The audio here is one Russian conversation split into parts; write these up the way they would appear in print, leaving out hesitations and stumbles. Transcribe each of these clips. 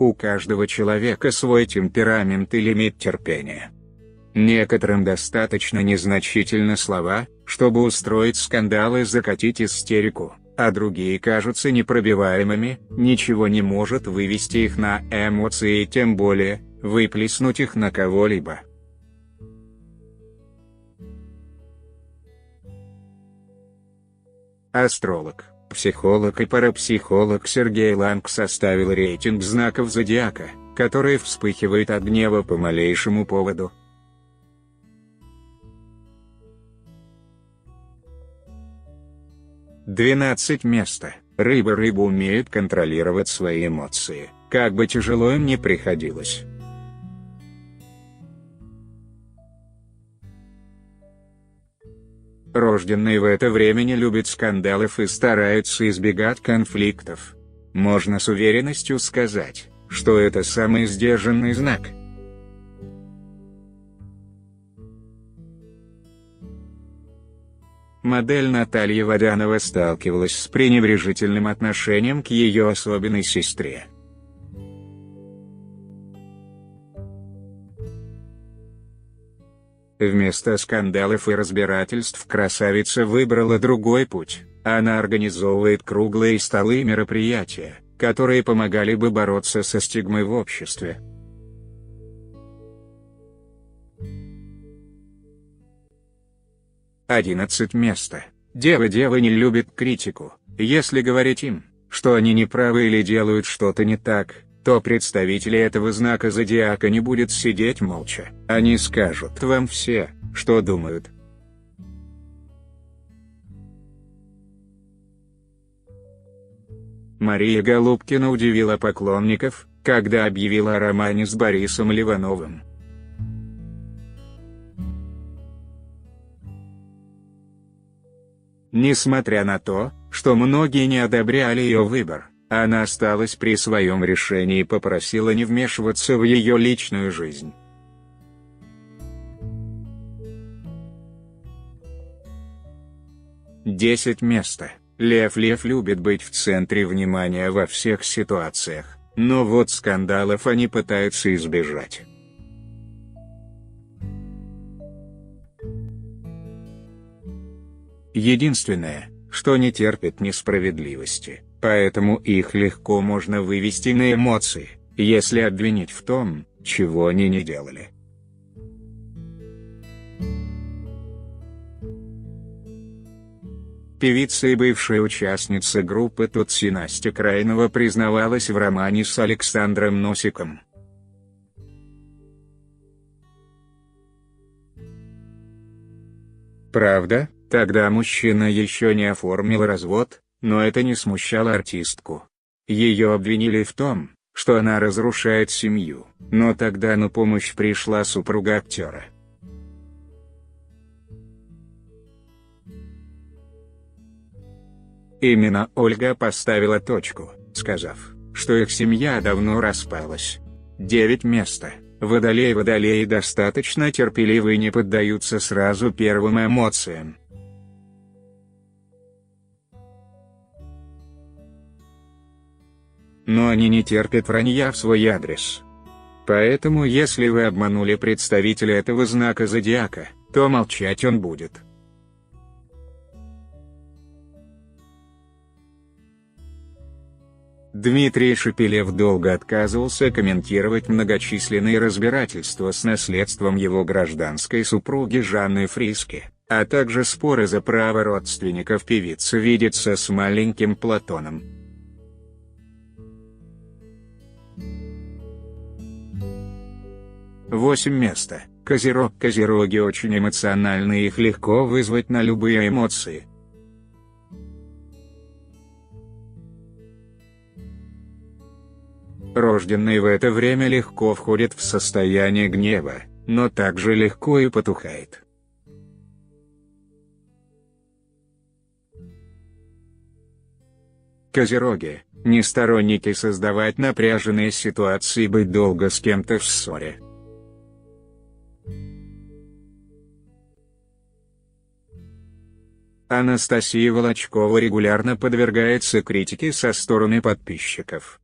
У каждого человека свой темперамент и лимит терпения. Некоторым достаточно незначительно слова, чтобы устроить скандал и закатить истерику, а другие кажутся непробиваемыми, ничего не может вывести их на эмоции и тем более, выплеснуть их на кого-либо. Астролог, психолог и парапсихолог Сергей Ланг составил рейтинг знаков зодиака, которые вспыхивают от гнева по малейшему поводу. «12 место. Рыба умеет контролировать свои эмоции, как бы тяжело им ни приходилось». Рожденные в это время не любят скандалов и стараются избегать конфликтов. Можно с уверенностью сказать, что это самый сдержанный знак. Модель Наталья Водянова сталкивалась с пренебрежительным отношением к ее особенной сестре. Вместо скандалов и разбирательств красавица выбрала другой путь. Она организовывает круглые столы и мероприятия, которые помогали бы бороться со стигмой в обществе. «11 место. Девы не любят критику. Если говорить им, что они неправы или делают что-то не так, то представители этого знака зодиака не будут сидеть молча, они скажут вам все, что думают». Мария Голубкина удивила поклонников, когда объявила о романе с Борисом Ливановым. Несмотря на то, что многие не одобряли ее выбор, она осталась при своем решении и попросила не вмешиваться в ее личную жизнь. «10 место. Лев любит быть в центре внимания во всех ситуациях, но вот скандалов они пытаются избежать». Единственное, что не терпит несправедливости, поэтому их легко можно вывести на эмоции, если обвинить в том, чего они не делали. Певица и бывшая участница группы Тутси Настя Крайнова признавалась в романе с Александром Носиком. Правда, тогда мужчина еще не оформил развод, но это не смущало артистку. Ее обвинили в том, что она разрушает семью, но тогда на помощь пришла супруга актера. Именно Ольга поставила точку, сказав, что их семья давно распалась. 9 место. Водолеи достаточно терпеливы и не поддаются сразу первым эмоциям. Но они не терпят вранья в свой адрес. Поэтому если вы обманули представителя этого знака зодиака, то молчать он будет. Дмитрий Шепелев долго отказывался комментировать многочисленные разбирательства с наследством его гражданской супруги Жанны Фриске, а также споры за право родственников певицы видеться с маленьким Платоном. «8 место. Козерог. Козероги очень эмоциональны, их легко вызвать на любые эмоции. Рожденный в это время легко входит в состояние гнева, но также легко и потухает. Козероги – не сторонники создавать напряженные ситуации и быть долго с кем-то в ссоре. Анастасия Волочкова регулярно подвергается критике со стороны подписчиков.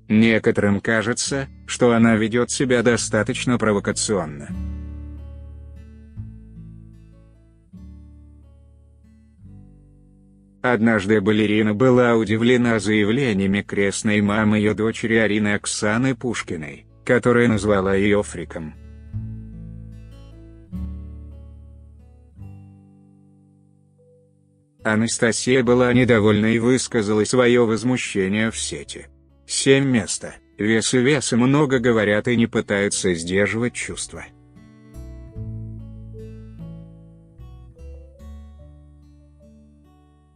Некоторым кажется, что она ведет себя достаточно провокационно. Однажды балерина была удивлена заявлениями крестной мамы ее дочери Арины Оксаны Пушкиной, которая назвала ее фриком. Анастасия была недовольна и высказала свое возмущение в сети. 7 место. Вес и веса много говорят и не пытаются сдерживать чувства.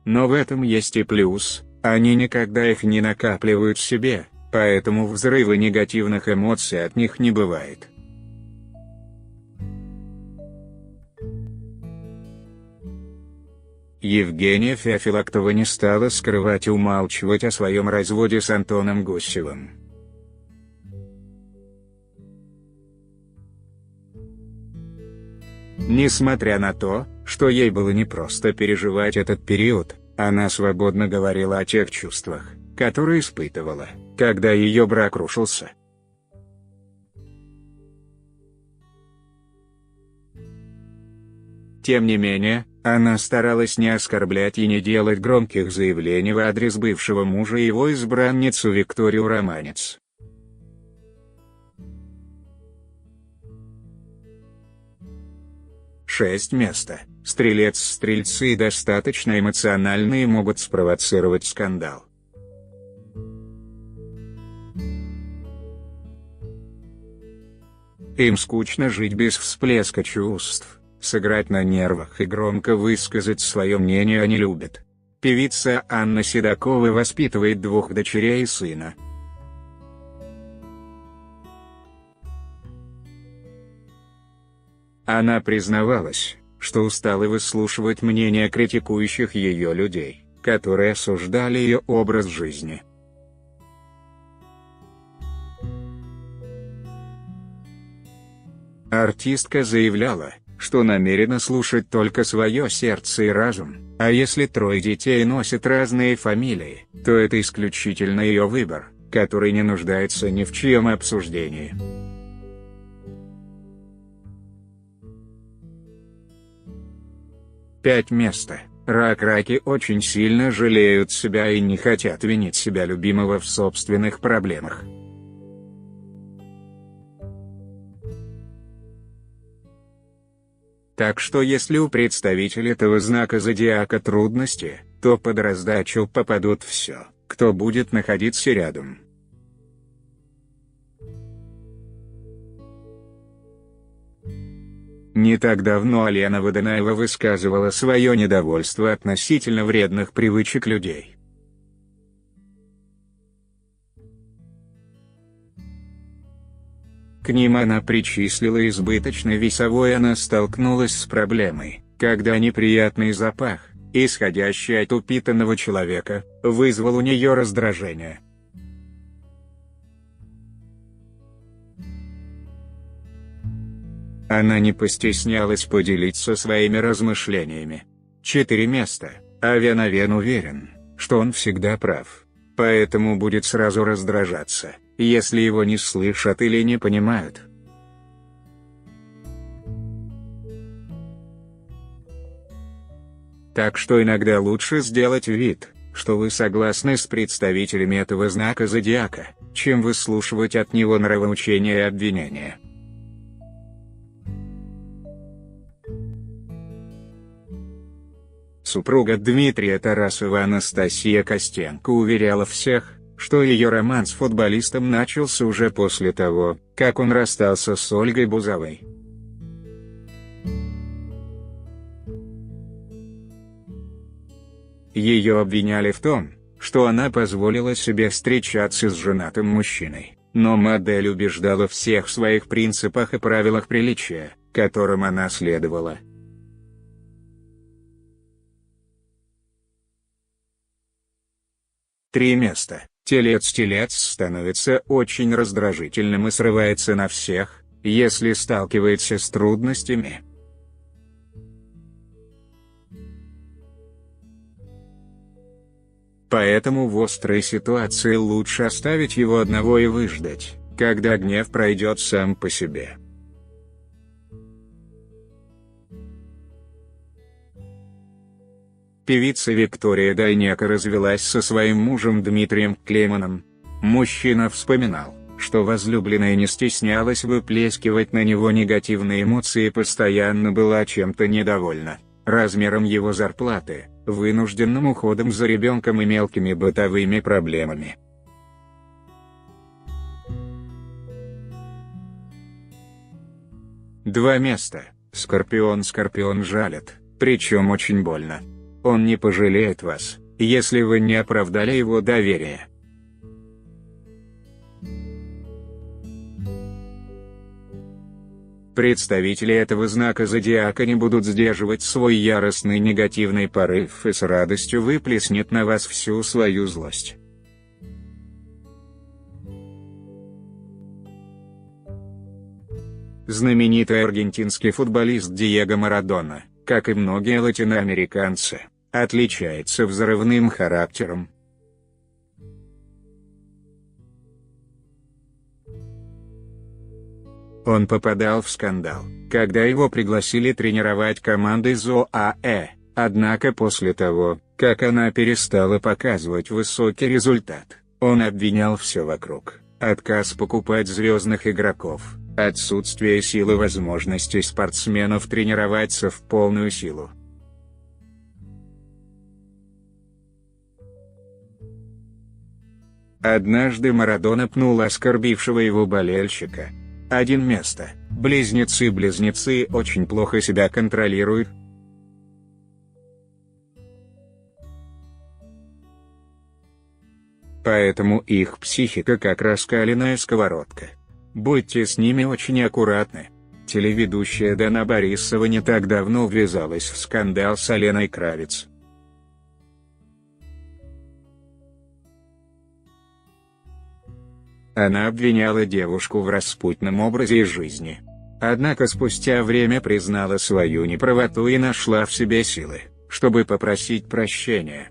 Но в этом есть и плюс, они никогда их не накапливают в себе, поэтому взрыва негативных эмоций от них не бывает. Евгения Феофилактова не стала скрывать и умалчивать о своем разводе с Антоном Гусевым. Несмотря на то, что ей было непросто переживать этот период, она свободно говорила о тех чувствах, которые испытывала, когда ее брак рушился. Тем не менее, она старалась не оскорблять и не делать громких заявлений в адрес бывшего мужа и его избранницу Викторию Романец. Шесть место. Стрелец-стрельцы достаточно эмоциональные и могут спровоцировать скандал. Им скучно жить без всплеска чувств. Сыграть на нервах и громко высказать свое мнение они любят. Певица Анна Седокова воспитывает 2 дочерей и сына. Она признавалась, что устала выслушивать мнения критикующих ее людей, которые осуждали ее образ жизни. Артистка заявляла, что намерена слушать только свое сердце и разум, а если 3 детей носят разные фамилии, то это исключительно ее выбор, который не нуждается ни в чьем обсуждении. Пять место. Раки очень сильно жалеют себя и не хотят винить себя любимого в собственных проблемах. Так что если у представителей этого знака зодиака трудности, то под раздачу попадут все, кто будет находиться рядом. Не так давно Алена Водонаева высказывала свое недовольство относительно вредных привычек людей. К ним она причислила избыточно весовой. Она столкнулась с проблемой, когда неприятный запах, исходящий от упитанного человека, вызвал у нее раздражение. Она не постеснялась поделиться своими размышлениями. 4 места. Авиановен уверен, что он всегда прав, поэтому будет сразу раздражаться, если его не слышат или не понимают. Так что иногда лучше сделать вид, что вы согласны с представителями этого знака зодиака, чем выслушивать от него нравоучения и обвинения. Супруга Дмитрия Тарасова Анастасия Костенко уверяла всех, что ее роман с футболистом начался уже после того, как он расстался с Ольгой Бузовой. Ее обвиняли в том, что она позволила себе встречаться с женатым мужчиной, но модель убеждала всех в своих принципах и правилах приличия, которым она следовала. Три места. Телец становится очень раздражительным и срывается на всех, если сталкивается с трудностями. Поэтому в острой ситуации лучше оставить его одного и выждать, когда гнев пройдет сам по себе. Певица Виктория Дайнеко развелась со своим мужем Дмитрием Клейманом. Мужчина вспоминал, что возлюбленная не стеснялась выплескивать на него негативные эмоции и постоянно была чем-то недовольна: размером его зарплаты, вынужденным уходом за ребенком и мелкими бытовыми проблемами. Два места. Скорпион жалит, причем очень больно. Он не пожалеет вас, если вы не оправдали его доверие. Представители этого знака зодиака не будут сдерживать свой яростный негативный порыв и с радостью выплеснет на вас всю свою злость. Знаменитый аргентинский футболист Диего Марадона, как и многие латиноамериканцы, отличается взрывным характером. Он попадал в скандал, когда его пригласили тренировать команды из ОАЭ, однако после того, как она перестала показывать высокий результат, он обвинял все вокруг: отказ покупать звездных игроков, отсутствие силы, возможностей спортсменов тренироваться в полную силу. Однажды Марадона пнул оскорбившего его болельщика. Один место. Близнецы очень плохо себя контролируют. Поэтому их психика как раскаленная сковородка. Будьте с ними очень аккуратны. Телеведущая Дана Борисова не так давно ввязалась в скандал с Леной Кравец. Она обвиняла девушку в распутном образе жизни. Однако спустя время признала свою неправоту и нашла в себе силы, чтобы попросить прощения.